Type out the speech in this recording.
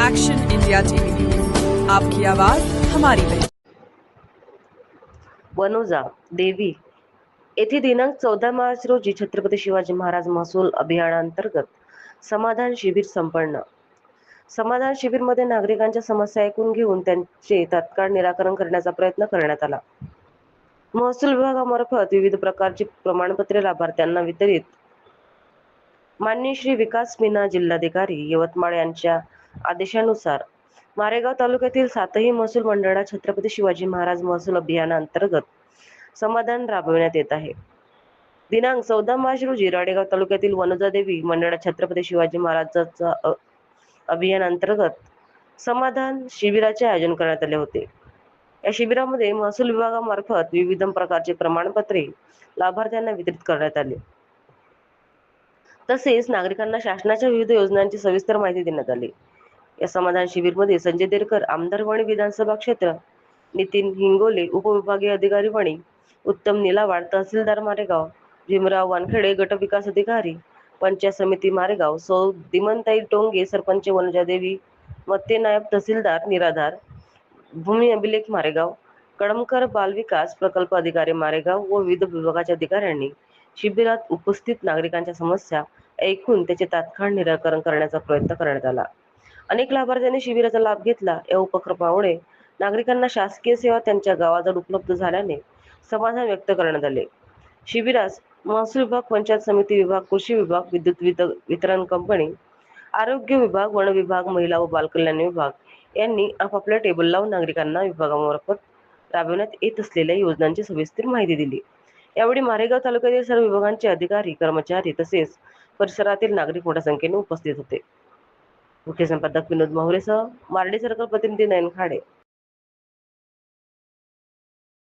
Action India TV news, आपकी आवाज हमारी पहचान। वनोजा देवी येथे दिनांक 14 मार्च रोजी छत्रपती शिवाजी महाराज महसूल अभियानांतर्गत समाधान शिबिर संपन्न। समाधान शिबिरमध्ये नागरिकांच्या समस्या ऐकून घेऊन त्यांचे तात्काळ निराकरण करण्याचा प्रयत्न करण्यात आला। महसूल विभागामार्फत विविध प्रकारची प्रमाणपत्रे लाभार्थ्यांना वितरित। माननीय श्री विकास मीना जिल्हाधिकारी यवतमाळ यांच्या आदेशानुसार मारेगाव तालुक्यातील 7ही महसूल मंडळात छत्रपती शिवाजी महाराज महसूल अभियानांतर्गत समाधान राबविण्यात येत आहे। दिनांक 14 मार्च रोजी राळेगाव तालुक्यातील वनोजा देवी मंडळात छत्रपती शिवाजी महाराजांचा अभियानांतर्गत समाधान शिबिराचे आयोजन करण्यात आले होते। या शिबिरामध्ये महसूल विभागामार्फत विविध प्रकारचे प्रमाणपत्रे लाभार्थ्यांना वितरित करण्यात आले। तसेच नागरिकांना शासनाच्या विविध योजनांची सविस्तर माहिती देण्यात आली। या समाधान शिबिरमध्ये संजय देरकर आमदार वणी विधानसभा क्षेत्र, नितीन हिंगोले उपविभागीय अधिकारी वणी, उत्तम निलावाड तहसीलदार मारेगाव, भीमराव वानखेडे गट विकास अधिकारी पंचायत समिती मारेगाव, सौ दिमनताई टोंगे सरपंच वनोजा देवी, मत्ते नायब तहसीलदार निराधार, भूमी अभिलेख मारेगाव, कळमकर बालविकास प्रकल्प अधिकारी मारेगाव व विविध विभागाच्या अधिकाऱ्यांनी शिबिरात उपस्थित नागरिकांच्या समस्या ऐकून त्याचे तात्काळ निराकरण करण्याचा प्रयत्न करण्यात आला। अनेक लाभार्थ्यांनी शिबिराचा लाभ घेतला। या उपक्रमामुळे नागरिकांना शासकीय सेवा त्यांच्या गावाजवळ उपलब्ध झाल्याने समाधान व्यक्त करण्यात आले। शिबिरास महसूल विभाग, पंचायत समिती विभाग, कृषी विभाग, विद्युत वितरण कंपनी, आरोग्य विभाग, वन विभाग, महिला व बालकल्याण विभाग यांनी आपापल्या टेबल लावून नागरिकांना विभागामार्फत राबविण्यात येत असलेल्या योजनांची सविस्तर माहिती दिली। यावेळी मारेगाव तालुक्यातील सर्व विभागांचे अधिकारी, कर्मचारी तसेच परिसरातील नागरिक मोठ्या संख्येने उपस्थित होते। मुख्य संपादक विनोद मोहरेसह मार्डी सर्कल प्रतिनिधी नयन खाडे।